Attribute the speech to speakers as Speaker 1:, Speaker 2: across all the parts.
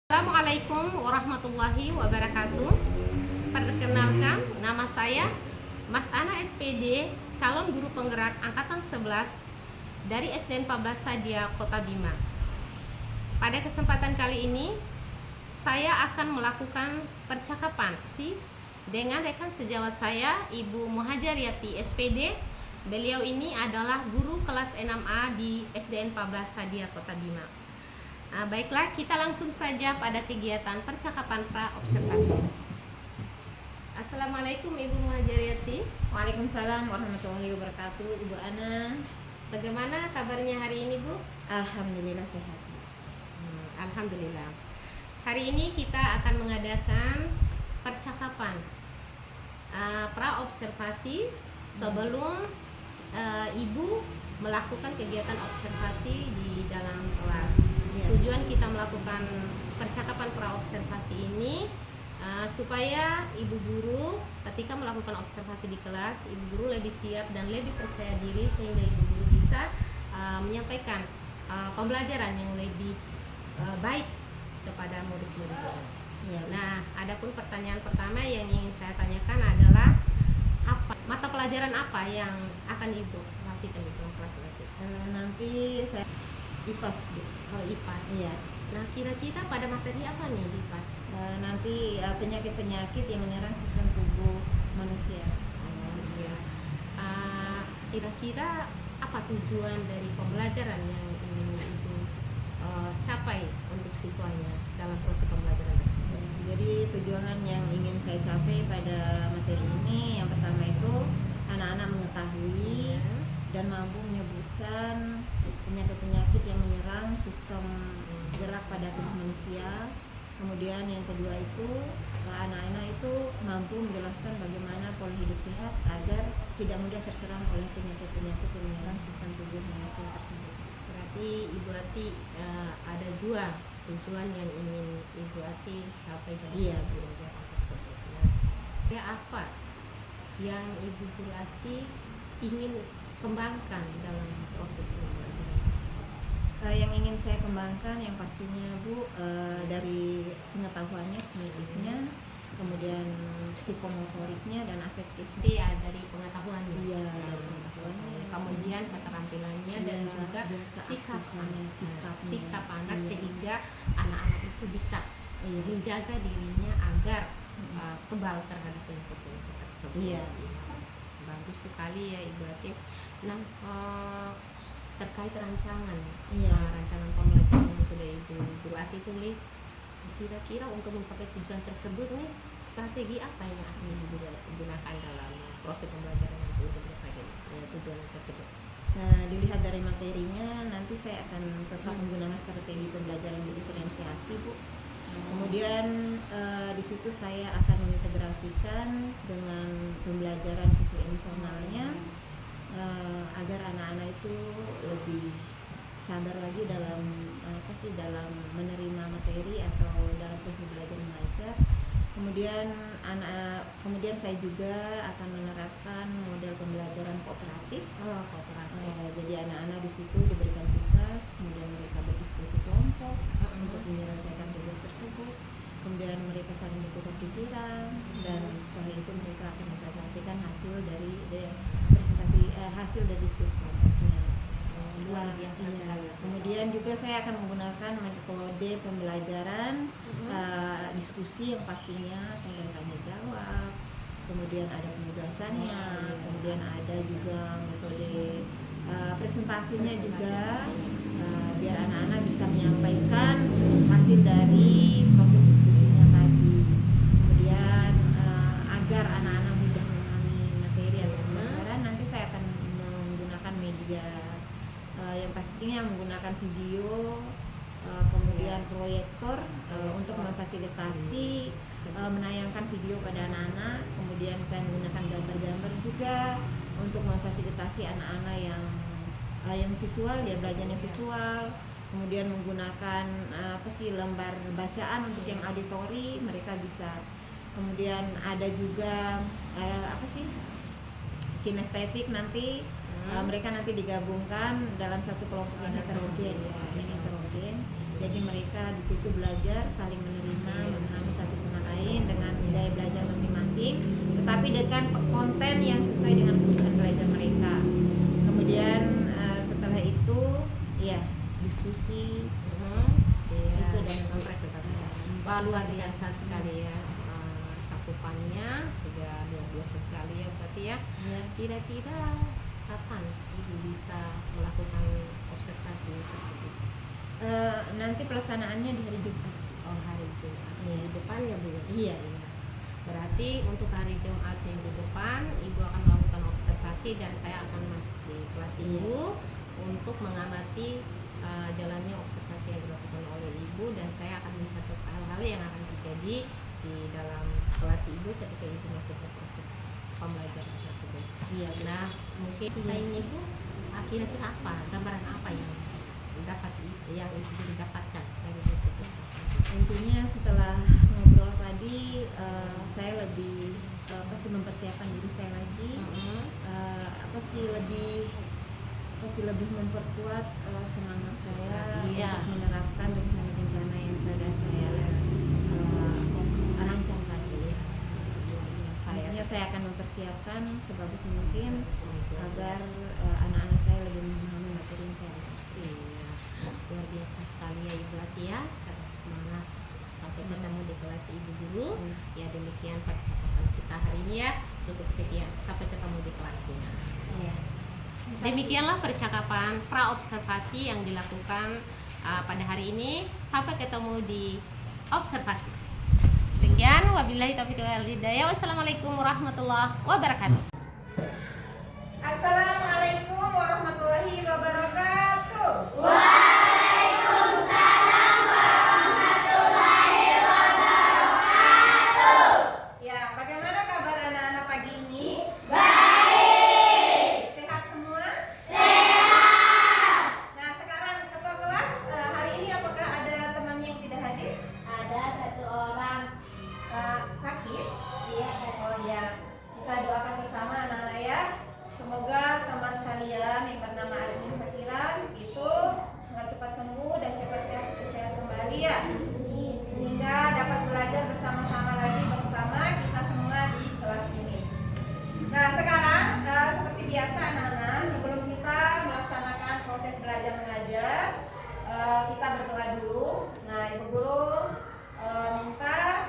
Speaker 1: Assalamualaikum warahmatullahi wabarakatuh. Perkenalkan, nama saya Mas Ana SPD, calon guru penggerak angkatan 11 dari SDN 14 Sadia, Kota Bima. Pada kesempatan kali ini, saya akan melakukan percakapan dengan rekan sejawat saya, Ibu Muhajariyati SPD. Beliau ini adalah guru kelas 6A di SDN 14 Sadia, Kota Bima. Baiklah, kita langsung saja pada kegiatan percakapan pra-observasi. Assalamualaikum Ibu Muhajariyati.
Speaker 2: Waalaikumsalam warahmatullahi wabarakatuh, Ibu Ana.
Speaker 1: Bagaimana kabarnya hari ini, Bu?
Speaker 2: Alhamdulillah sehat.
Speaker 1: Alhamdulillah. Hari ini kita akan mengadakan percakapan pra-observasi sebelum Ibu melakukan kegiatan observasi di dalam kelas. Tujuan kita melakukan percakapan pra-observasi ini supaya ibu guru ketika melakukan observasi di kelas, ibu guru lebih siap dan lebih percaya diri sehingga ibu guru bisa menyampaikan pembelajaran yang lebih baik kepada murid-murid.
Speaker 2: Ya.
Speaker 1: Nah, adapun pertanyaan pertama yang ingin saya tanyakan adalah mata pelajaran apa yang akan ibu observasikan di dalam kelas nanti?
Speaker 2: Nanti saya IPAS, Bu.
Speaker 1: Oh, IPAS.
Speaker 2: Iya.
Speaker 1: Nah, kira-kira pada materi apa nih di IPAS?
Speaker 2: Nanti penyakit-penyakit yang menyerang sistem tubuh manusia.
Speaker 1: Iya. Kira-kira apa tujuan dari pembelajaran yang ingin ibu capai untuk siswanya dalam proses pembelajaran tersebut?
Speaker 2: Jadi tujuan yang ingin saya capai pada materi ini, yang pertama itu anak-anak mengetahui dan mampu menyebutkan penyakit-penyakit yang menyerang sistem gerak pada tubuh manusia. Kemudian yang kedua itu anak-anak itu mampu menjelaskan bagaimana pola hidup sehat agar tidak mudah terserang oleh penyakit-penyakit yang menyerang sistem tubuh manusia tersebut.
Speaker 1: Berarti Ibu Ati ada dua tujuan yang ingin Ibu Ati capai dari pembelajaran tersebut. Nah, apa yang Ibu Guru Ati ingin kembangkan dalam proses pembelajaran tersebut?
Speaker 2: Yang ingin saya kembangkan yang pastinya, Bu, dari pengetahuannya, kognitifnya, kemudian psikomotoriknya dan afektifnya.
Speaker 1: Iya, dari pengetahuannya.
Speaker 2: Iya, dari pengetahuannya.
Speaker 1: Kemudian keterampilannya dan juga sikap anak sehingga anak-anak itu bisa menjaga dirinya agar kebal terhadap penyakit tersebut.
Speaker 2: Iya.
Speaker 1: Bagus sekali ya Ibu Ati. Nah, terkait rancangan pembelajaran yang sudah Ibu Guru Ati tulis, kira-kira untuk mencapai tujuan tersebut nih, strategi apa yang akan Ibu gunakan dalam proses pembelajaran nanti untuk mencapai tujuan tersebut?
Speaker 2: Nah, dilihat dari materinya, nanti saya akan tetap menggunakan strategi pembelajaran diferensiasi, Bu. Kemudian di situ saya akan mengintegrasikan dengan pembelajaran siswa emosionalnya agar anak-anak itu lebih sabar lagi dalam dalam menerima materi atau dalam proses belajar mengajar. Kemudian saya juga akan menerapkan model pembelajaran kooperatif. Jadi anak-anak di situ diberikan tugas, kemudian mereka berdiskusi kelompok untuk menyelesaikan tugas tersebut. Kemudian mereka saling bertukar pikiran dan setelah itu mereka akan mengintegrasikan hasil dari hasil dari diskusi kelompoknya.
Speaker 1: Luar biasa sekali.
Speaker 2: Kemudian juga saya akan menggunakan metode pembelajaran diskusi yang pastinya tentang tanya jawab. Kemudian ada penugasannya, kemudian ada juga metode presentasinya juga, biar anak-anak bisa menyampaikan hasil dari proses diskusinya tadi. Kemudian agar anak-anak mudah memahami materi atau pembelajaran, nanti saya akan menggunakan media yang pastinya menggunakan video, kemudian proyektor untuk memfasilitasi menayangkan video pada anak-anak. Kemudian saya menggunakan gambar-gambar juga untuk memfasilitasi anak-anak yang visual, dia belajarnya visual. Kemudian menggunakan lembar bacaan untuk yang auditori, mereka bisa. Kemudian ada juga kinestetik nanti mereka nanti digabungkan dalam satu kelompok yang heterogen. Jadi mereka di situ belajar saling menerima, memahami satu sama lain dengan daya belajar masing-masing, tetapi dengan konten yang sesuai dengan kebutuhan belajar mereka. Kemudian setelah itu ya diskusi
Speaker 1: Iya,
Speaker 2: itu dan
Speaker 1: presentasi. Wah, luar biasa sekali ya, cakupannya sudah luar biasa sekali ya berarti ya.
Speaker 2: ya.
Speaker 1: Kira-kira kapan Ibu bisa melakukan observasi tersebut?
Speaker 2: Nanti pelaksanaannya di hari Jumat.
Speaker 1: Oh, hari Jumat
Speaker 2: Iya.
Speaker 1: minggu depan ya Bu?
Speaker 2: Iya.
Speaker 1: Berarti untuk hari Jumat minggu depan Ibu akan melakukan observasi dan saya akan masuk di kelas Ibu untuk mengamati jalannya observasi yang dilakukan oleh Ibu, dan saya akan mencatat hal-hal yang akan terjadi di dalam kelas Ibu ketika Ibu melakukan proses pembelajaran tersebut.
Speaker 2: Iya.
Speaker 1: Nah, mungkin kita ini Bu, kira-kira apa, gambaran apa yang Ibu dapatkan dari situ?
Speaker 2: Intinya setelah ngobrol tadi saya lebih mempersiapkan diri saya lagi, lebih memperkuat semangat saya untuk menerapkan rencana-rencana yang sudah saya rancangkan. Saya akan mempersiapkan sebagus mungkin agar anak-anak saya lebih memahami materi yang saya ajarkan.
Speaker 1: Luar biasa sekali ya Ibu Ati ya, tetap semangat sampai ketemu di kelas Ibu Guru. Ya, demikian percakapan kita hari ini ya, cukup sekian, sampai ketemu di kelasnya. Demikianlah percakapan pra observasi yang dilakukan pada hari ini. Sampai ketemu di observasi. Sekian, wabillahi taufiq wal hidayah. Wassalamualaikum warahmatullahi wabarakatuh.
Speaker 2: Assalamualaikum warahmatullahi wabarakatuh. Ya, bagaimana kabar anak-anak pagi ini? Baik. Sehat semua? Sehat. Nah, sekarang ketua kelas hari ini apakah ada teman yang tidak hadir?
Speaker 3: Ada satu orang.
Speaker 2: Sakit?
Speaker 3: Iya.
Speaker 2: Oh ya, kita doakan bersama anak-anak ya. Semoga teman kalian yang bernama Armin Sakiran itu cepat sembuh dan cepat sehat kembali ya. Sehingga dapat belajar bersama-sama lagi bersama kita semua di kelas ini. Nah, sekarang seperti biasa anak-anak, sebelum kita melaksanakan proses belajar mengajar, kita berdoa dulu. Nah, Ibu Guru minta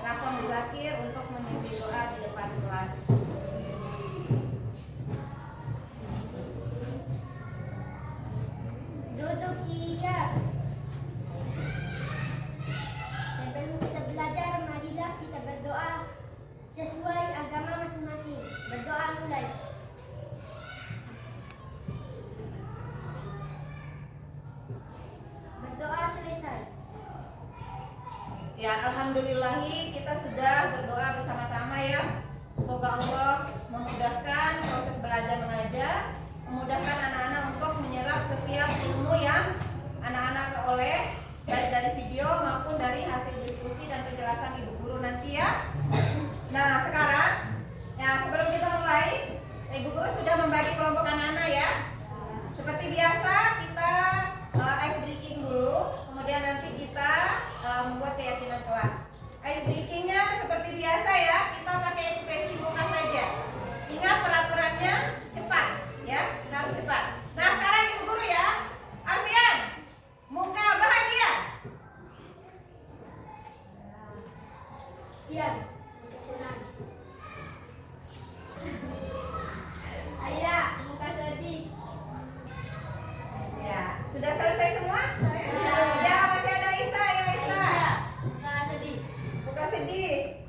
Speaker 2: Rafa Muzakir untuk memimpin doa di depan kelas.
Speaker 3: Duduk siap. Sebelum kita belajar, marilah kita berdoa sesuai agama masing-masing. Berdoa mulai. Berdoa selesai.
Speaker 2: Ya, alhamdulillahi kita sudah berdoa bersama-sama ya. Semoga Allah memudahkan proses belajar mengajar, memudahkan anak-anak untuk menyerap setiap ilmu yang anak-anak peroleh, baik dari video maupun dari hasil diskusi dan penjelasan Ibu Guru nanti ya. Nah, sekarang ya sebelum kita mulai, Ibu Guru sudah membagi kelompok anak-anak ya. Seperti biasa kita ice breaking dulu, kemudian nanti kita membuat keyakinan kelas. Ice breakingnya seperti biasa ya, kita pakai ekspresi muka saja. Ingat peraturannya cepat ya, kita harus cepat. Nah, sekarang Ibu Guru ya, Arfian, muka bahagia.
Speaker 3: Diam. Senang. Aira, muka sedih.
Speaker 2: Ya, sudah selesai semua?
Speaker 3: Ya.
Speaker 2: Ya, masih ada Isa, ya Isa.
Speaker 3: Muka sedih.
Speaker 2: Muka sedih.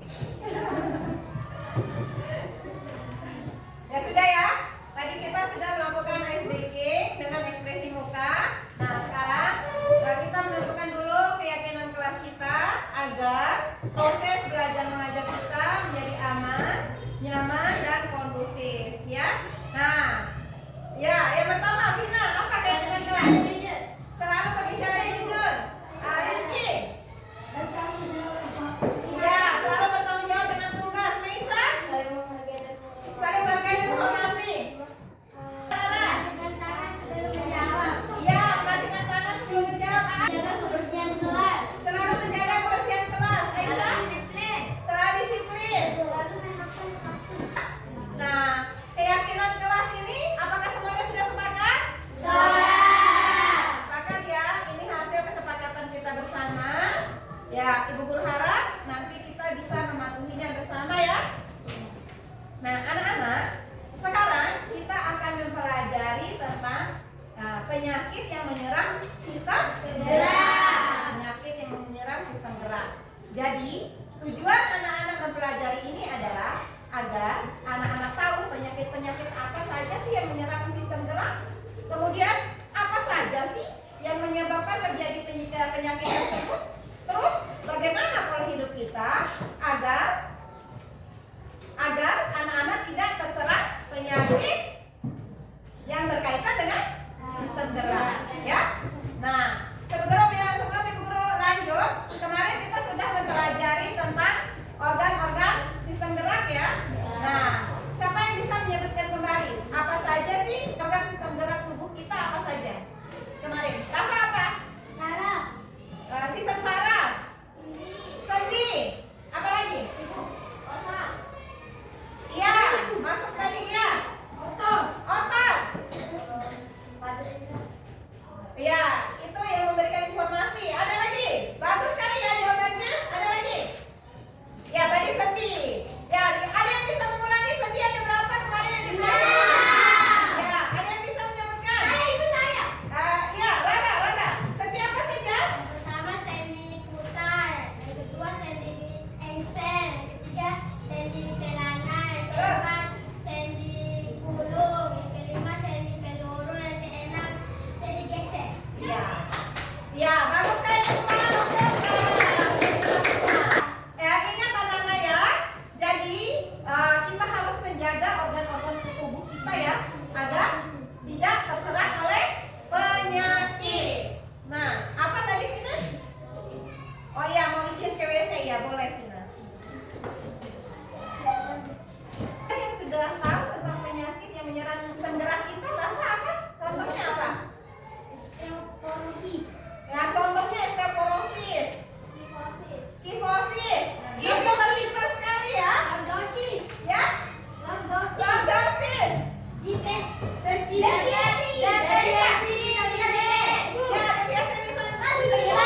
Speaker 2: Ya sudah ya. Tadi kita sudah melakukan ice breaking dengan ekspresi muka. Nah, sekarang kita menentukan dulu keyakinan kelas kita agar proses belajar mengajar guru harap nanti kita bisa mematuhinya bersama ya. Nah, anak-anak, sekarang kita akan mempelajari tentang penyakit yang menyerang sistem gerak. Penyakit yang menyerang sistem gerak. Jadi, tujuan anak-anak mempelajari ini adalah agar anak-anak tahu penyakit-penyakit apa saja sih yang menyerang sistem gerak. Kemudian, apa saja sih yang menyebabkan terjadi penyakit tersebut? Terus, bagaimana pola hidup kita agar anak-anak tidak terserang penyakit yang berkaitan dengan sistem gerak, ya. Nah, sebelum Ibu Guru lanjut, kemarin kita sudah mempelajari tentang organ-organ sistem gerak ya. Nah, siapa yang bisa menyebutkan kembali apa saja sih organ sistem gerak tubuh kita apa saja? Kemarin, apa?
Speaker 3: Saraf.
Speaker 2: Sistem saraf, sendi, apa lagi?
Speaker 3: Otak.
Speaker 2: Iya, masuk tadi ya. Otak. Iya, itu yang memberikan informasi. Ada lagi? Bagus sekali ya jawabannya. Ada lagi? Ya, tadi sendi. Ya, ada yang bisa mengulangi sendi ada berapa kemarin yang diberikan? Ya, ada yang bisa menyebutkan?
Speaker 3: Ibu saya.
Speaker 2: Ya, Rada. Sendi apa saja?
Speaker 3: Pertama sendi putar, yang kedua sendi engsel, yang ketiga sendi pelana, yang keempat sendi gulung, yang kelima sendi peluru, yang keenam sendi gesek.
Speaker 2: Iya. Ya, bagus sekali semuanya dokter. Ingat anak-anak ya. Jadi, kita harus menjaga organ-organ tubuh kita ya agar tidak terserang oleh penyakit. Nah, apa tadi Vina? Oh iya, mau izin ke WC ya, boleh Vina. Yang sudah tahu tentang penyakit yang menyerang sistem gerak kita, apa? Contohnya apa?
Speaker 3: Osteoporosis.
Speaker 2: Ya, contohnya osteoporosis,
Speaker 3: Kifosis.
Speaker 2: kifosis. Ini pintar sekali ya.
Speaker 3: Lordosis.
Speaker 2: Ya,
Speaker 3: Lordosis.
Speaker 2: lordosis.
Speaker 3: Deviasi.
Speaker 2: Ya, biasa bisa. Ya.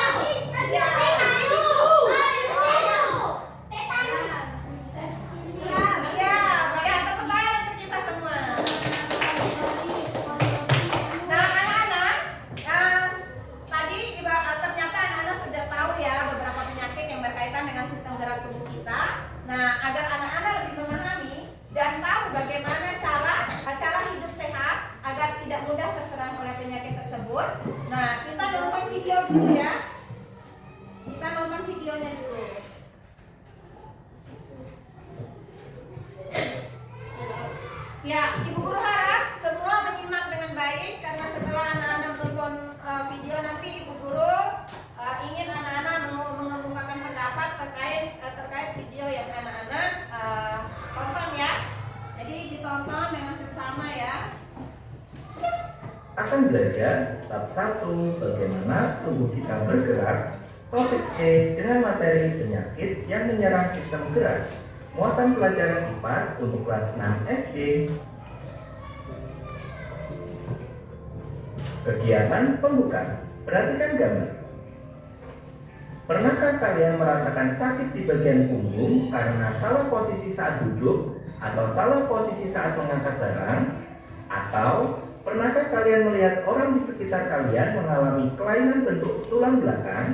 Speaker 2: Ya, tepuk tangan untuk kita semua. Nah, anak-anak, tadi ternyata anak-anak sudah tahu ya beberapa penyakit yang berkaitan dengan sistem gerak tubuh kita. Nah, agar anak-anak lebih memahami dan tahu bagaimana cara hidup sehat agar tidak mudah terserang oleh penyakit tersebut. Nah, kita nonton video dulu ya. Kita nonton videonya dulu. Ya, Ibu Guru harap semua menyimak dengan baik karena setelah anak-anak menonton video nanti Ibu Guru ingin anak-anak mengemukakan pendapat terkait video yang anak-anak tonton ya. Jadi ditonton dengan seksama ya.
Speaker 4: Akan belajar bab 1 bagaimana tubuh kita bergerak, topik C dengan materi penyakit yang menyerang sistem gerak, muatan pelajaran IPA untuk kelas 6 SD. Kegiatan pembukaan, perhatikan gambar. Pernahkah kalian merasakan sakit di bagian punggung karena salah posisi saat duduk atau salah posisi saat mengangkat barang? Atau pernahkah kalian melihat orang di sekitar kalian mengalami kelainan bentuk tulang belakang?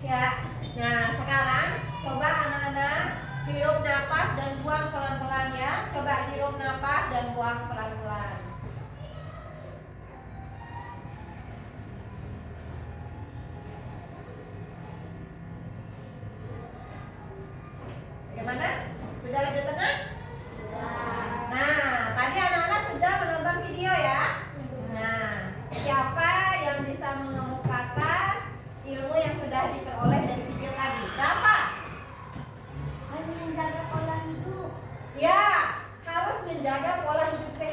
Speaker 2: Ya, nah sekarang coba anak-anak hirup napas dan buang pelan-pelan ya. Coba hirup napas dan buang pelan-pelan. Bagaimana? Sudah lebih tenang? Nah, tadi anak-anak sudah menonton video ya. Nah, siapa yang bisa mengemukakan ilmu yang sudah diperoleh dari video tadi? Dapat?
Speaker 3: Harus menjaga pola hidup.
Speaker 2: Ya, harus menjaga pola hidup sehat.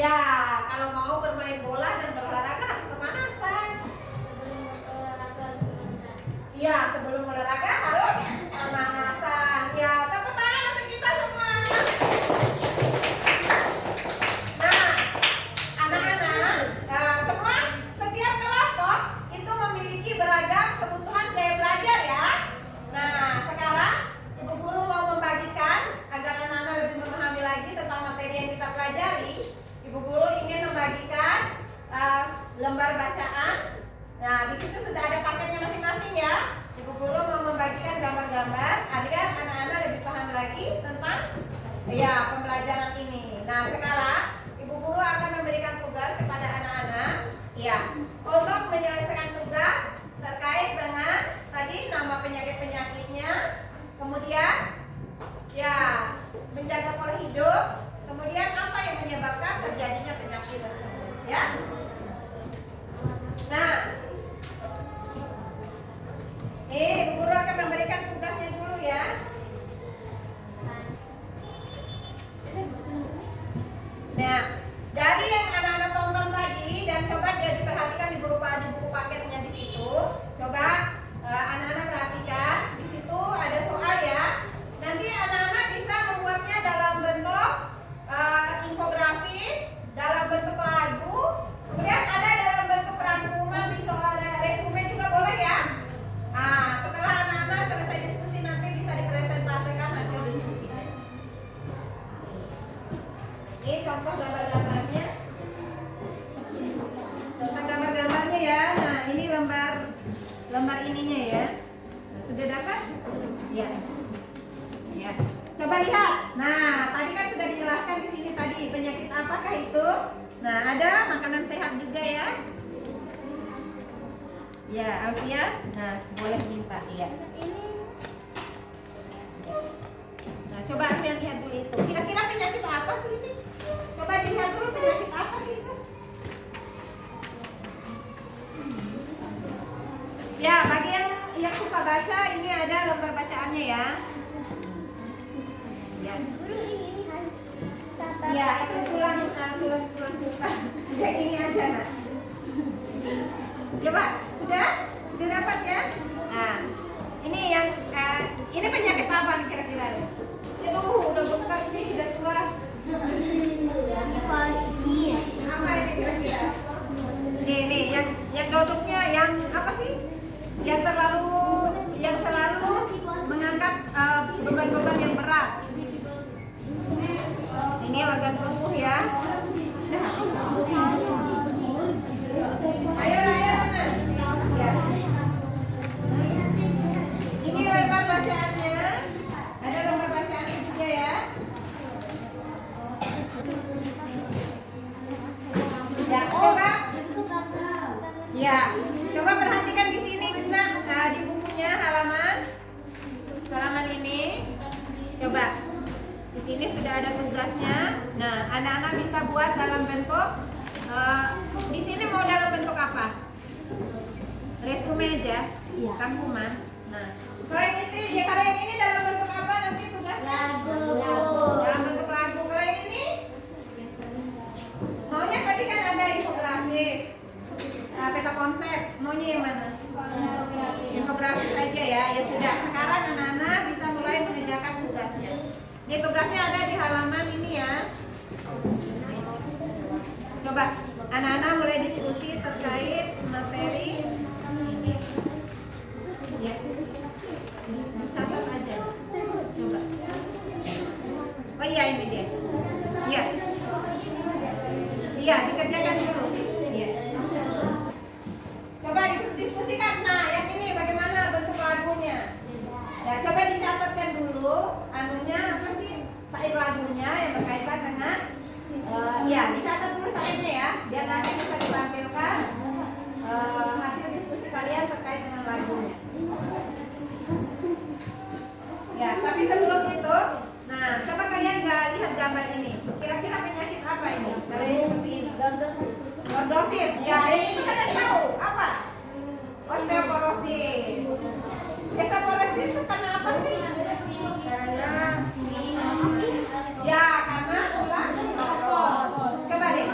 Speaker 2: Ya, kalau mau bermain bola dan berolahraga harus pemanasan. Iya, sebelum olahraga harus pemanasan. Ya, tepuk tangan untuk kita semua. Nah, anak-anak, semua setiap kelompok itu memiliki beragam kebutuhan gaya belajar ya. Nah, sekarang Ibu Guru mau membagikan agar anak-anak lebih memahami lagi tentang materi yang kita pelajari. Ibu Guru ingin membagikan lembar bacaan. Nah, di situ sudah ada paketnya masing-masing ya. Ibu Guru mau membagikan gambar-gambar agar anak-anak lebih paham lagi tentang ya pembelajaran ini. Nah, sekarang Ibu Guru akan memberikan tugas kepada anak-anak ya untuk menyelesaikan tugas terkait dengan tadi nama penyakit-penyakitnya, kemudian ya menjaga pola hidup, kemudian apa yang menyebabkan terjadinya penyakit tersebut ya. Nah, Ibu Guru akan memberikan tugasnya dulu ya. Nah, dari yang anak-anak tonton tadi dan coba diperhatikan di buku paketnya di situ. Coba anak-anak perhatikan di situ ada soal ya. Nanti anak-anak bisa membuatnya dalam bentuk infografis, dalam bentuk lagu, kemudian ada dalam bentuk rangkuman di soal resume juga boleh ya. Nah, setelah anak-anak selesai diskusi nanti bisa dipresentasikan hasil diskusinya. Ini contoh gambar-gambarnya. Contoh gambar-gambarnya ya. Nah, ini lembar ininya ya. Nah, sudah dapat? Ya. Ya. Coba lihat. Nah, tadi kan sudah dijelaskan di sini tadi penyakit apakah itu? Nah, ada makanan sehat juga ya. Ya, Alfia. Nah, boleh minta ya. Nah, coba Alfia lihat dulu itu. Kira-kira penyakit apa sih ini? Coba dilihat dulu penyakit apa sih itu? Ya, bagi yang suka baca ini ada lembar bacaannya ya. Ya. Ya, itu tulang. Ya, ini aja nak. Coba, sudah dapat ya? Nah, ini yang ini penyakit apa nih kira-kira? Aduh, udah buka ini sudah tua. Apa ini kira-kira? Nih yang duduknya yang apa sih? Yang selalu mengangkat beban-beban yang berat. Ini organ tubuh ya. Ayo mana? Ya. Ini lembar bacaannya. Ada lembar bacaannya juga ya. Ya, coba. Ya, coba perhatikan di sini di bukunya halaman ini. Coba. Di sini sudah ada tugasnya. Nah, anak-anak bisa buat dalam bentuk di sini mau dalam bentuk apa? Resume aja, rangkuman. Nah, kalau yang ini dalam bentuk apa nanti tugasnya? Dalam bentuk lagu. Kalau yang ini maunya tadi kan ada infografis, peta konsep. Maunya yang mana? Infografis aja ya. Ya sudah. Sekarang anak-anak bisa mulai mengerjakan tugasnya. Ini tugasnya ada di halaman ini ya. Coba anak-anak mulai diskusi terkait materi. Ya, dicatat aja. Coba. Oh iya ini dia. Iya. Iya dikerjakan dulu. Iya. Coba didiskusikan. Nah yang ini bagaimana bentuk lagunya? Ya coba dicatatkan dulu. Anunya apa sih? Syair lagunya yang berkaitan dengan ya dicatat dulu syairnya ya, biar nanti bisa ditampilkan hasil diskusi kalian terkait dengan lagunya. Ya, tapi sebelum itu, nah coba kalian lihat gambar ini. Kira-kira penyakit apa ini? Kalau ini seperti ini. Lordosis. Ya, ini kalian tahu apa? Osteoporosis. Osteoporosis itu karena apa sih? Karena tulang koros. Coba deh.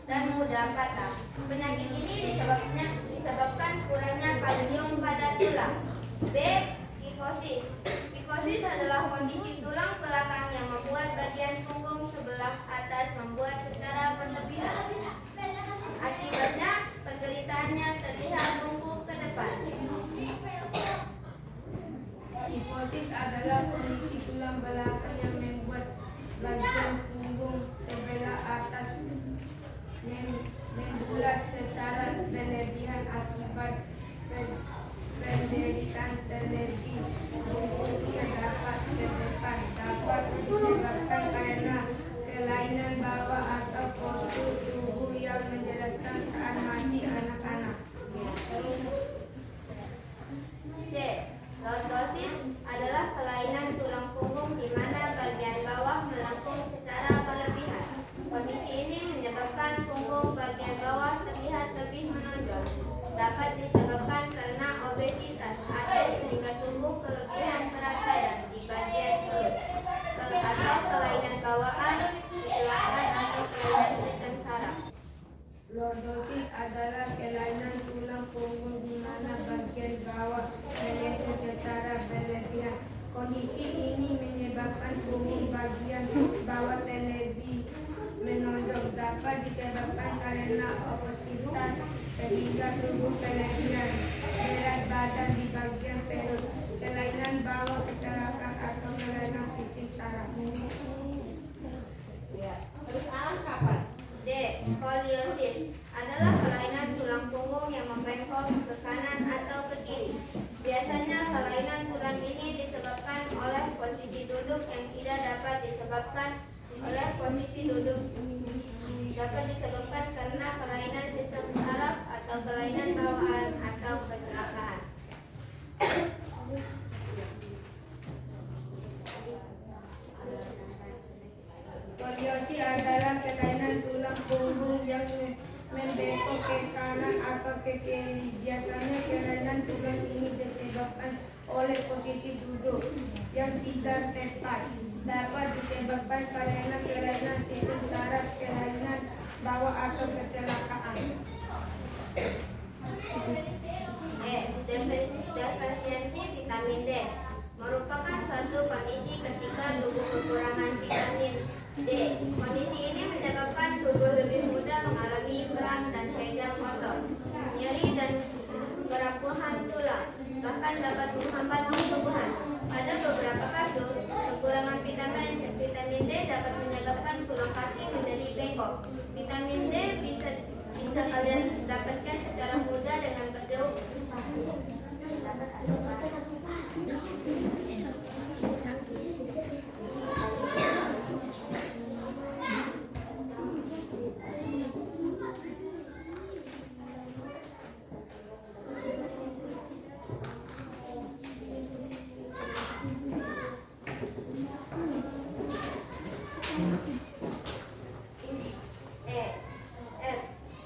Speaker 5: dan mudah patah. Penyakit ini disebabkan kurangnya kalsium pada tulang. B. Kifosis. Kifosis adalah kondisi tulang belakang yang membuat bagian punggung sebelah atas membuat secara berlebihan. Akibatnya penderitaannya terlihat tumbuh ke depan.
Speaker 6: Kifosis adalah kondisi tulang belakang yang membuat bagian punggung sebelah atas membulat secara berlebihan akibat penderitaan terlebih punggungnya dapat ke depan, dapat disebabkan karena kelainan bawah atau postur tubuh yang menjelaskan saat masih anak-anak.
Speaker 5: C. Lordosis adalah kelainan tulang punggung di mana bagian bawah melengkung secara berlebihan. Kondisi ini menyebabkan punggung bagian bawah terlihat lebih menonjol. Dapat disebabkan karena obesitas atau sehingga tubuh kelebihan berat badan di bagian perut, atau kelainan bawaan, kecelakaan atau kelainan sistem saraf.
Speaker 6: Lordosis adalah kelainan tulang punggung di mana bagian bawah melengkung secara berlebihan. Kondisi ini menyebabkan punggung bagian bawah terlebih menonjol. Dapat disebabkan karena obesitas sehingga tubuh kelebihan berat badan di bagian perut, kelainan bawah, kecelakaan atau kelainan fisik saraf.
Speaker 1: Terus alam kapan?
Speaker 5: D. Skoliosis adalah kelainan tulang punggung yang membengkok ke kanan atau ke kiri. Biasanya kelainan tulang ini disebabkan oleh posisi duduk yang tidak dapat disebabkan oleh posisi duduk. Dapat disebabkan karena kelainan sistem saraf atau kelainan bawaan atau kecelakaan.
Speaker 6: Skoliosis adalah kelainan tulang punggung yang membengkok ke kanan atau ke kiri. Biasanya kelainan tulang ini disebabkan oleh posisi duduk yang tidak tepat. Dapat disebabkan karena kelainan sistem saraf, kelainan bawah atau kecelakaan.
Speaker 5: Defisiensi vitamin D merupakan suatu kondisi ketika tubuh kekurangan vitamin D. Kondisi ini menyebabkan tubuh lebih mudah mengalami kram dan pegang otot, nyeri dan kerapuhan tulang, bahkan dapat menghambat pertumbuhan. Pada beberapa kasus, kekurangan vitamin D dapat menyebabkan tulang kaki menjadi bengkok. Vitamin D bisa kalian dapatkan secara mudah dengan berjauh.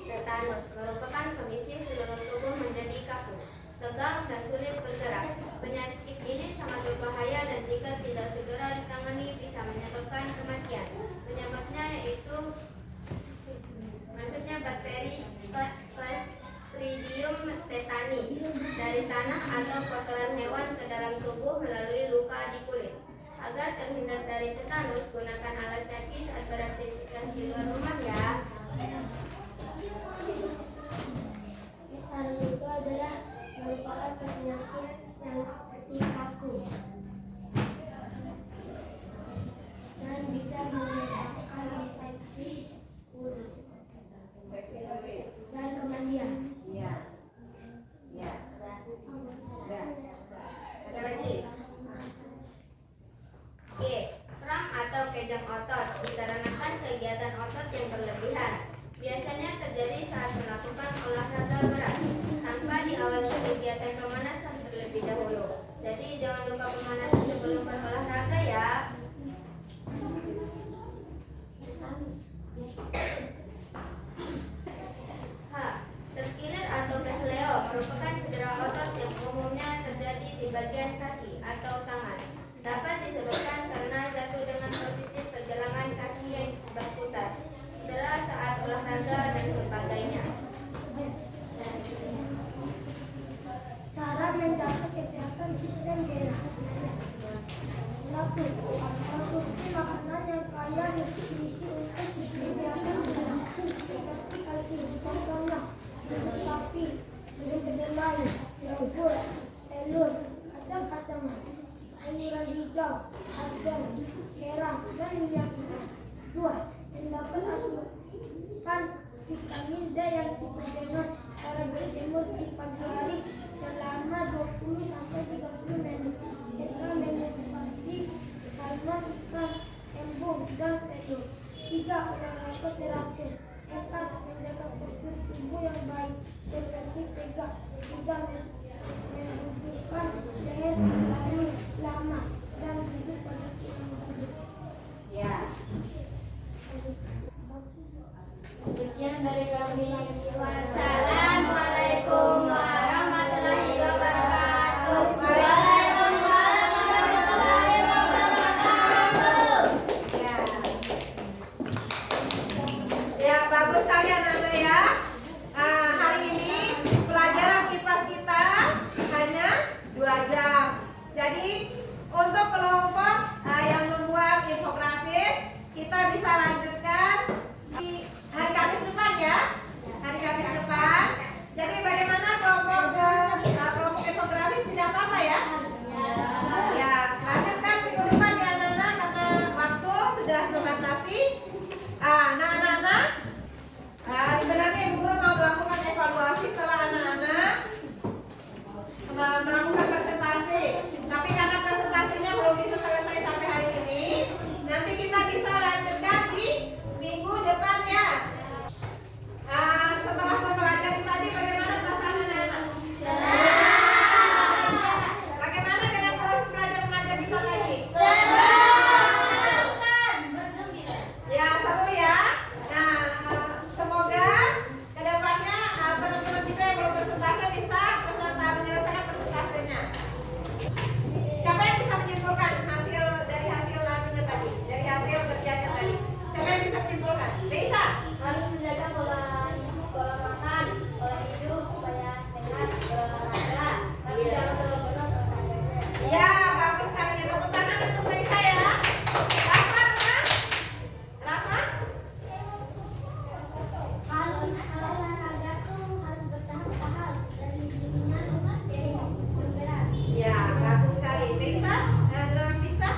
Speaker 5: Tetanus merupakan kondisi seluruh tubuh menjadi kaku, tegang, dan sulit bergerak. Penyakit ini sangat berbahaya dan jika tidak segera ditangani bisa menyebabkan kematian. Penyebabnya yaitu masuknya bakteri Clostridium tetani dari tanah atau kotoran hewan ke dalam tubuh melalui luka di kulit. Agar terhindar dari tetanus, gunakan alas kaki saat beraktivitas di luar rumah ya.
Speaker 3: Tetanus itu adalah merupakan penyakit yang seperti kaku dan bisa menyebabkan infeksi kulit dan kematian.
Speaker 5: Ada lagi? G. Kram atau kejang otot dikarenakan kegiatan otot yang berlebihan.
Speaker 3: vitamin D yang diperdengar cara berjemur di pagi hari selama 20 sampai 30 menit setelah menikmati salmon, ikan, embung, dan telur. 3. Olahraga teratur. 4. Menjaga postur tubuh yang baik seperti tegak, tidak menundukkan leher terlalu lama, dan duduk pada tulang duduk.
Speaker 5: Ya. Sekian dari kami. Wassalamualaikum warahmatullahi wabarakatuh. Waalaikumsalam warahmatullahi wabarakatuh. Ya, bagus sekali anak-anak ya. Hari ini pelajaran kipas kita hanya 2 jam. Jadi untuk kelompok yang membuat infografis, kita bisa lanjutkan di hari Kamis depan ya. Hari Kamis depan. Jadi bagaimana kelompok infografis, tidak apa-apa ya? Ya, lanjutkan minggu depan ya anak-anak karena waktu sudah terbatasi. Nah anak-anak, sebenarnya Ibu Guru mau melakukan evaluasi setelah anak-anak melakukan presentasi. Tapi karena presentasinya belum bisa selesai sampai hari ini, nanti kita bisa lanjutkan di minggu depan ya. Setelah mempelajari tadi, bagaimana perasaan anak-anak? Bagaimana dengan proses belajar mengajar kita tadi? Ya, seru ya. Nah, semoga kedepannya teman-teman kita yang belum presentasi bisa menyelesaikan presentasinya. Siapa yang bisa menyimpulkan dari hasil lagunya tadi, dari hasil kerjanya tadi? Siapa yang bisa menyimpulkan? Bisa.
Speaker 3: Harus menjaga pola hidup, pola makan, pola hidup supaya sehat, berolahraga, tapi
Speaker 5: Iya.
Speaker 3: jangan terlalu olahraga.
Speaker 5: Ya, bagus sekali. Tepuk tangan untuk Raisa ya. Rafa, Rafa?
Speaker 3: Harus olahraga tuh harus bertahap-tahap dari ringan jadi berat.
Speaker 5: Ya, bagus sekali. Raisa, Rafisa?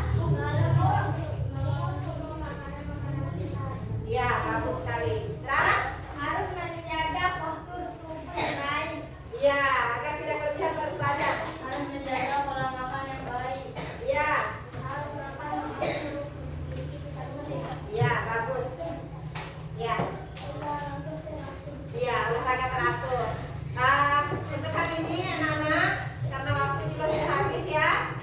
Speaker 5: Ya, bagus sekali. Rara?
Speaker 3: Harus menjaga postur tubuh yang baik.
Speaker 5: Ya, agar tidak berlebihan berat badan.
Speaker 3: Harus menjaga pola makan yang baik.
Speaker 5: Ya,
Speaker 3: Harus makan makanan
Speaker 5: ya, bagus. Ya, ya, olahraga teratur. Untuk hari ini anak-anak, karena waktu juga sudah habis ya.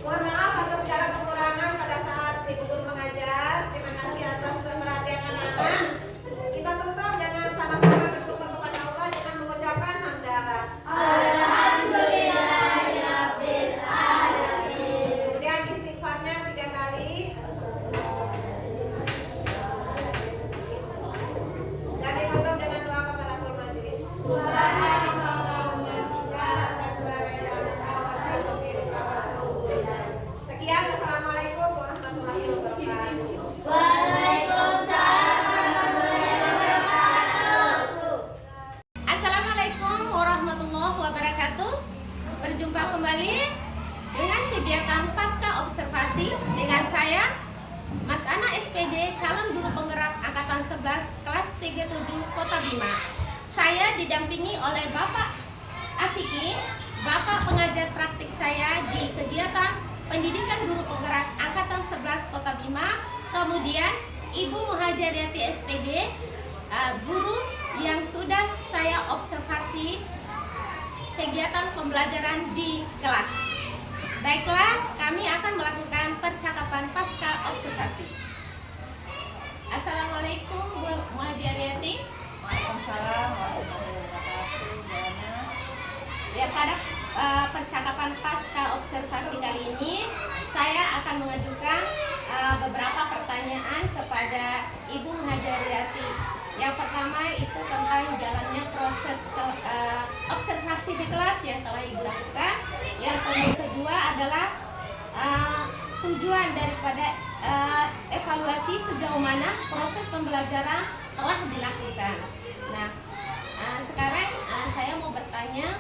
Speaker 5: Mohon maaf atas segala kekurangan pada saat Ibu Guru mengajar. Terima kasih atas perhatian anak-anak. Kita tutup dengan sama-sama bersyukur kepada Allah dengan mengucapkan hamdalah.
Speaker 3: Alhamdulillahirabbil alamin.
Speaker 5: Kemudian istighfarnya 3 kali. Dan ditutup dengan doa kafaratul majelis. Sekian, wassalamualaikum warahmatullahi wabarakatuh.
Speaker 3: Waalaikumsalam warahmatullahi wabarakatuh.
Speaker 1: Assalamualaikum warahmatullahi wabarakatuh. Berjumpa kembali dengan kegiatan Pasca Observasi dengan saya Mas Ana SPD, calon guru penggerak angkatan 11 kelas 37 Kota Bima. Saya didampingi oleh Bapak Asiki, Bapak pengajar praktik saya di kegiatan pendidikan guru penggerak angkatan 11 Kota Bima. Kemudian Ibu Muhajariati SPD, guru yang sudah saya observasi kegiatan pembelajaran di kelas. Baiklah, kami akan melakukan percakapan pasca observasi. Assalamualaikum Bu Muhajariati.
Speaker 2: Waalaikumsalam warahmatullahi wabarakatuh. Jana.
Speaker 1: Ya, pada percakapan pasca observasi kali ini saya akan mengajukan beberapa pertanyaan kepada Ibu Muhajariati. Yang pertama itu tentang jalannya proses observasi di kelas yang telah Ibu lakukan. Yang kedua adalah tujuan daripada evaluasi sejauh mana proses pembelajaran telah dilakukan. Nah, sekarang saya mau bertanya,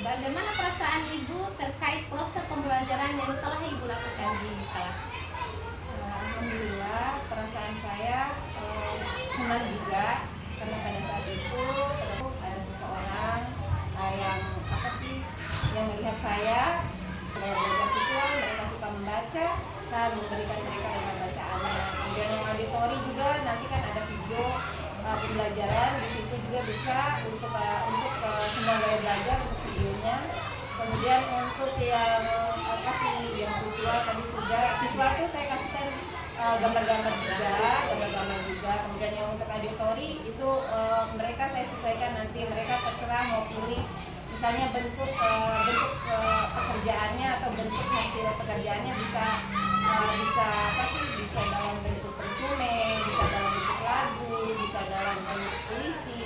Speaker 1: bagaimana perasaan Ibu terkait proses pembelajaran yang telah Ibu lakukan di kelas?
Speaker 2: Alhamdulillah, perasaan saya pernah juga, karena pada saat itu ada seseorang yang melihat saya belajar visual, mereka suka membaca, saya memberikan mereka dengan bacaannya. Kemudian yang auditori juga nanti kan ada video pembelajaran, di situ juga bisa untuk semua gaya belajar untuk videonya. Kemudian untuk yang yang visual tadi sudah, visual itu saya kasihkan gambar-gambar juga. Kemudian yang untuk auditori itu mereka saya sesuaikan, nanti mereka terserah mau pilih misalnya bentuk pekerjaannya atau bentuk hasil pekerjaannya bisa dalam bentuk resume, bisa dalam bentuk lagu, bisa dalam bentuk puisi,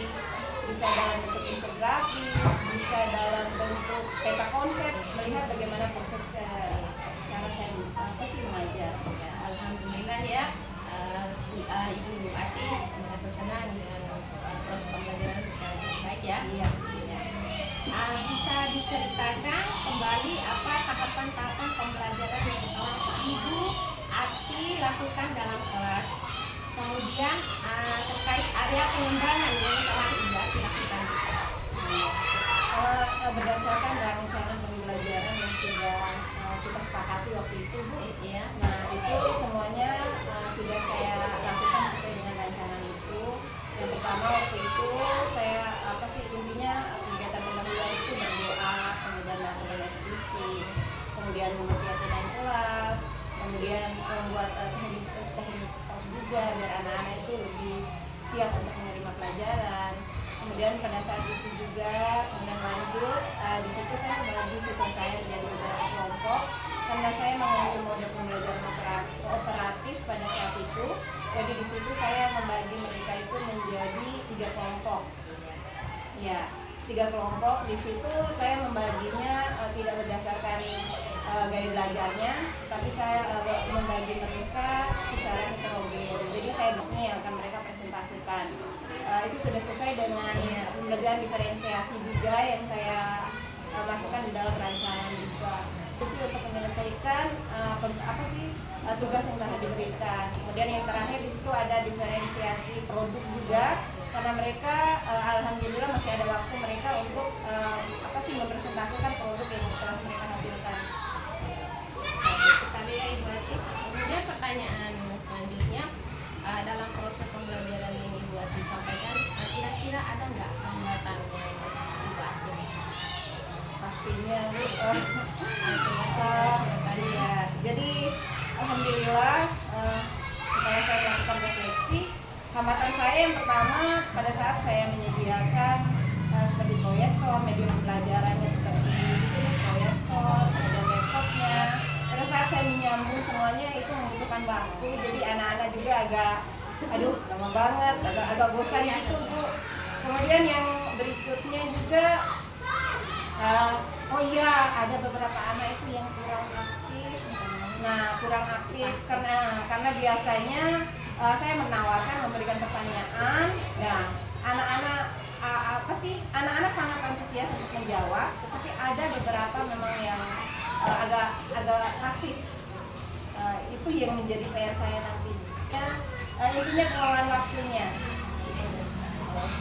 Speaker 2: bisa dalam bentuk infografis, bisa dalam bentuk peta konsep, melihat bagaimana proses cara saya mengajar.
Speaker 1: Alhamdulillah ya, Ibu Atis merasa senang dengan proses pembelajaran baik ya.
Speaker 2: Iya.
Speaker 1: Bisa diceritakan kembali apa tahapan-tahapan pembelajaran yang telah Ibu Ati lakukan dalam kelas, kemudian terkait area pengembangan yang telah Ibu Ati lakukan di kelas.
Speaker 2: Berdasarkan rancangan pembelajaran yang sudah kita sepakati waktu itu, Bu.
Speaker 1: Ya.
Speaker 2: Nah, itu semuanya sudah saya lakukan sesuai dengan rancangan itu. Yang pertama waktu itu saya intinya kegiatan pendahuluan itu berdoa, kemudian melakukan speaking, kemudian membuat aturan kelas, kemudian membuat teknik stop juga biar anak-anak itu lebih siap untuk menerima pelajaran. Kemudian pada saat itu juga kemudian lanjut di situ saya membagi siswa saya menjadi beberapa kelompok karena saya mengambil model pembelajaran operatif pada saat itu. Jadi di situ saya membagi mereka itu menjadi 3 kelompok. Ya, 3 kelompok. Di situ saya membaginya tidak berdasarkan gaya belajarnya, tapi saya membagi mereka secara heterogen. Jadi saya yang akan mereka presentasikan. Itu sudah selesai dengan pembelajaran diferensiasi juga yang saya masukkan di dalam rancangan juga. Terus untuk menyelesaikan tugas yang telah diberikan. Kemudian yang terakhir di situ ada diferensiasi produk juga, karena mereka alhamdulillah masih ada waktu mereka untuk mempresentasikan produk yang telah mereka hasilkan.
Speaker 1: Bagus sekali ya Ibu Ati. Kemudian pertanyaan selanjutnya, dalam proses pembelajaran yang Ibu Ati sampaikan, kira-kira ada nggak hambatan yang Ibu Ati rasakan?
Speaker 2: Pastinya Bu. Jadi alhamdulillah setelah saya melakukan refleksi, hambatan saya yang pertama pada saat saya menyediakan seperti proyektor, medium pembelajarannya seperti proyektor, kemudian laptopnya. Pada saat saya menyambung semuanya itu membutuhkan waktu, jadi anak-anak juga agak lama banget, agak bosan gitu Bu. Kemudian yang berikutnya juga ada beberapa anak itu yang kurang aktif. Nah, kurang aktif karena biasanya saya menawarkan memberikan pertanyaan. Nah, anak-anak sangat antusias untuk menjawab, tetapi ada beberapa memang yang agak pasif. Itu yang menjadi PR saya nantinya. Intinya pengelolaan waktunya.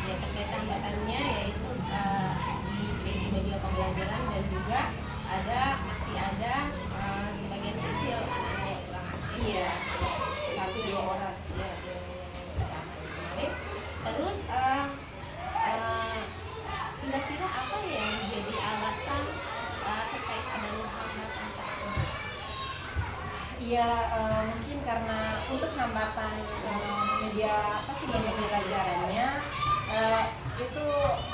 Speaker 1: Ya, terkait hambatannya yaitu di segi media pembelajaran dan juga masih ada sebagian kecil anak-anak yang kurang aktif.
Speaker 2: Iya, 1-2 orang.
Speaker 1: Ya, kemarin. Terus kira-kira apa yang menjadi alasan terkait adanya hambatan tersebut?
Speaker 2: Iya, mungkin karena untuk hambatan media pembelajarannya itu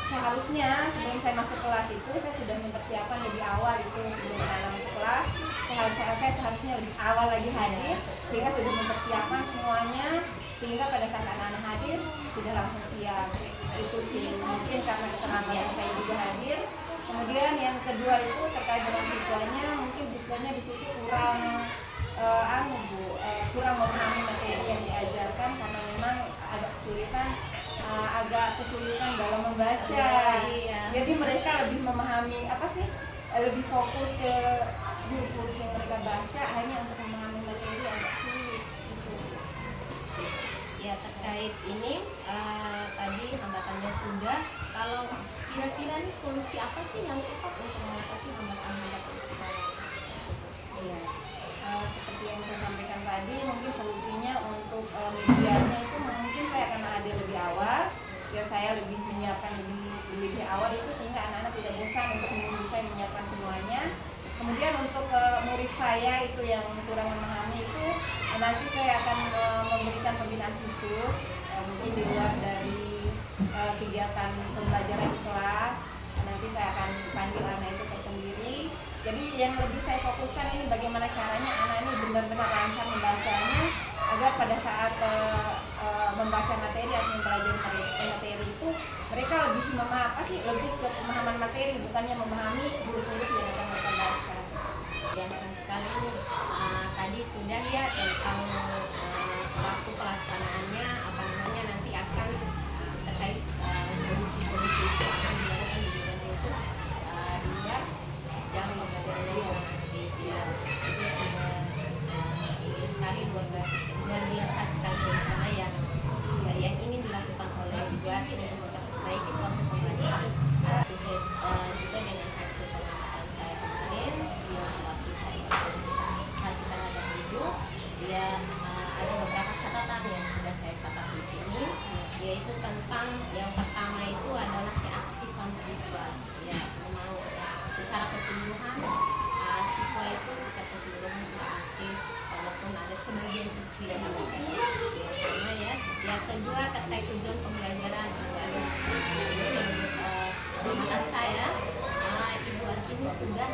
Speaker 2: seharusnya sebelum saya masuk kelas itu saya sudah mempersiapkan lebih awal itu sebelum anak-anak masuk kelas. Saya seharusnya lebih awal lagi hadir sehingga sudah mempersiapkan semuanya sehingga pada saat anak-anak hadir sudah langsung siap. Itu sih mungkin karena keterlambatan saya juga hadir. Kemudian yang kedua itu terkait dengan siswanya, mungkin siswanya di situ kurang memahami materi yang diajarkan karena memang agak kesulitan dalam membaca.
Speaker 1: Iya.
Speaker 2: Jadi mereka lebih memahami lebih fokus ke huruf yang mereka baca, hanya untuk memahami materi agak sulit. Gitu.
Speaker 1: Ya, Ya, terkait ini tadi hambatannya sudah. Kalau kira-kira nih solusi apa sih yang tepat untuk mengatasi hambatan-hambatan
Speaker 2: Iya, seperti yang saya sampaikan tadi, mungkin solusinya untuk medianya itu mungkin saya akan hadir lebih awal, biar saya lebih menyiapkan lebih awal itu sehingga anak-anak tidak bosan untuk bisa menyiapkan semuanya. Kemudian untuk murid saya itu yang kurang memahami itu nanti saya akan memberikan pembinaan khusus, mungkin di luar dari kegiatan pembelajaran di kelas. Nanti saya akan panggil anak itu tersendiri. Jadi yang lebih saya fokuskan ini bagaimana caranya anak ini benar-benar lancar membacanya, agar pada saat membaca materi atau mempelajari materi itu mereka lebih lebih ke pemahaman materi, bukannya memahami huruf-huruf yang akan mereka baca.
Speaker 1: Biasa sekali nih. Tadi sudah ya tentang waktu pelaksanaannya, apa namanya nanti akan terkait solusi-solusi itu akan dilakukan di bidang khusus di luar jam pembelajarannya nanti ya. Itu sudah ini sekali luar biasa sekali rencana yang ingin dilakukan oleh Ibu Ati untuk memperbaiki proses pembelajaran sesuai juga dengan hasil pengamatan saya kemarin waktu saya presentasi terhadap Ibu. Ya, ada beberapa catatan yang sudah saya catat di sini, yaitu tentang yang pertama itu adalah keaktifan siswa. Ya, memang secara keseluruhan siswa itu secara keseluruhan sudah aktif, walaupun ada sebagian kecil biasanya ya. Yang kedua terkait tujuan pembelajaran, menurut pengamatan saya Ibu Ati ini sudah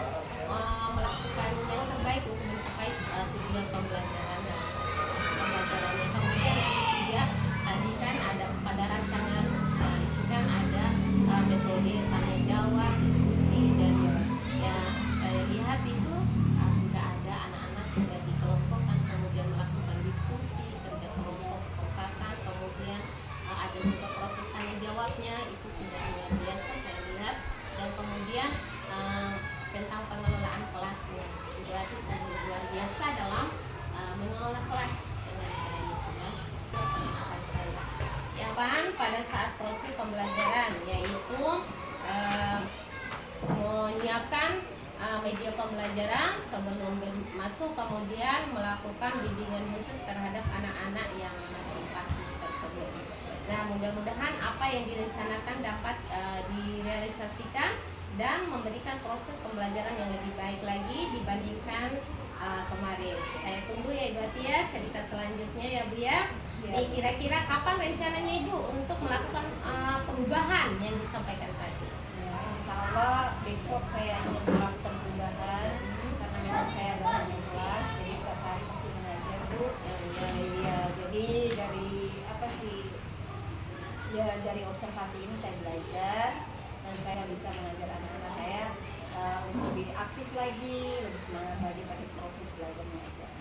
Speaker 1: melakukan yang terbaik untuk mencapai tujuan pembelajarannya. Kemudian yang ketiga tadi kan ada pada rancangan itu kan ada metode tanya jawab, diskusi, dan ya saya lihat itu sudah ada anak-anak sudah dikelompokkan, kemudian melakukan diskusi kerja kelompok, kekompakan, kemudian ada juga proses tanya jawabnya, itu sudah luar biasa saya lihat. Dan kemudian tentang pengelolaan kelasnya, berarti sangat luar biasa dalam mengelola kelas dengan baik ya. Pengamatan saya. Yang pada saat proses pembelajaran yaitu menyiapkan media pembelajaran sebelum masuk, kemudian melakukan bimbingan khusus terhadap anak-anak yang masih kelas tersebut. Nah, mudah-mudahan apa yang direncanakan dapat direalisasikan dan memberikan proses pembelajaran yang lebih baik lagi dibandingkan kemarin. Saya tunggu ya Ibu Ati ya cerita selanjutnya ya Bu ya. Nih kira-kira kapan rencananya Ibu untuk melakukan perubahan yang disampaikan tadi?
Speaker 2: Ya, insya Allah besok saya ingin melakukan perubahan karena memang saya adalah di kelas, jadi setiap hari pasti mengajar Bu. Ya, jadi dari apa sih? Ya dari observasi ini saya belajar dan saya bisa mengajar anak-anak saya lebih aktif lagi, lebih semangat lagi pada proses belajar mengajar.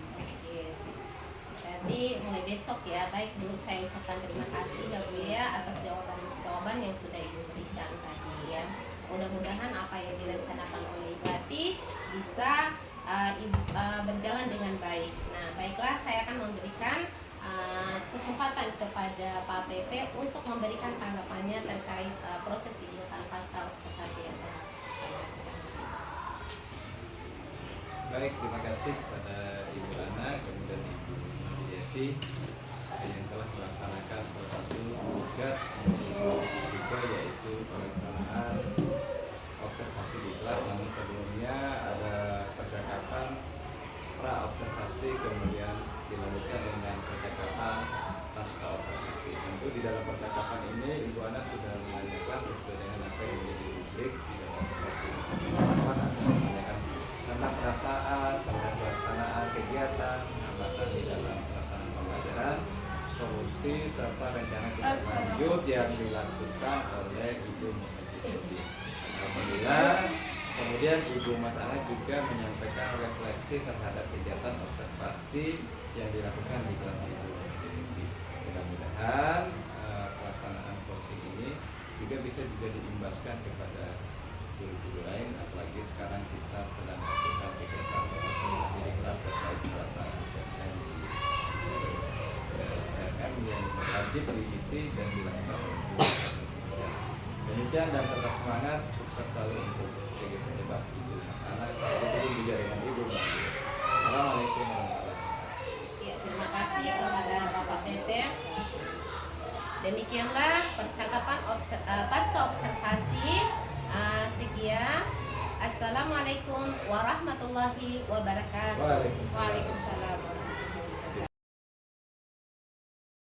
Speaker 1: Jadi mulai besok ya. Baik Bu, saya ucapkan terima kasih ya Bu ya atas jawaban yang sudah Ibu berikan tadi ya. Mudah-mudahan apa yang direncanakan oleh Ibu Ati bisa berjalan dengan baik. Nah, baiklah saya akan memberikan kesempatan kepada Pak PP untuk memberikan tanggapannya terkait proses kegiatan pasca observasi yang telah
Speaker 7: Baik, terima kasih kepada Ibu Ana, kemudian Ibu Yeti yang telah melaksanakan salah satu tugas juga yaitu pelaksanaan observasi di kelas. Namun sebelumnya ada percakapan pra-observasi, kemudian dilanjutkan dengan percakapan pasca observasi. Tentu di dalam percakapan ini Ibu Ana sudah menanyakan sesuai dengan apa yang menjadi publik di dalam observasi. Menanyakan tentang perasaan, tentang pelaksanaan kegiatan, hambatan di dalam pelaksanaan pembelajaran, solusi serta rencana tindak lanjut yang dilakukan oleh Ibu Yeti. Alhamdulillah. Kemudian Ibu Mas Ana juga menyampaikan refleksi terhadap kegiatan observasi yang dilakukan di kelas Ibu. Mudah-mudahan pelaksanaan coaching ini juga bisa diimbaskan kepada guru-guru lain, apalagi sekarang kita sedang melakukan kegiatan observasi di kelas terkait pelaksanaan PTM di PTM yang wajib diisi dan dilakukan oleh guru. Demikian dan tetap semangat, sukses selalu untuk segi penyebab ibu Mas Ana, itu di jaringan ibu. Assalamualaikum warahmatullahi wabarakatuh.
Speaker 1: Ya, terima kasih kepada Bapak Pepe. Demikianlah percakapan pasca observasi. Sekian. Assalamualaikum warahmatullahi wabarakatuh.
Speaker 7: Waalaikumsalam.
Speaker 1: Waalaikumsalam.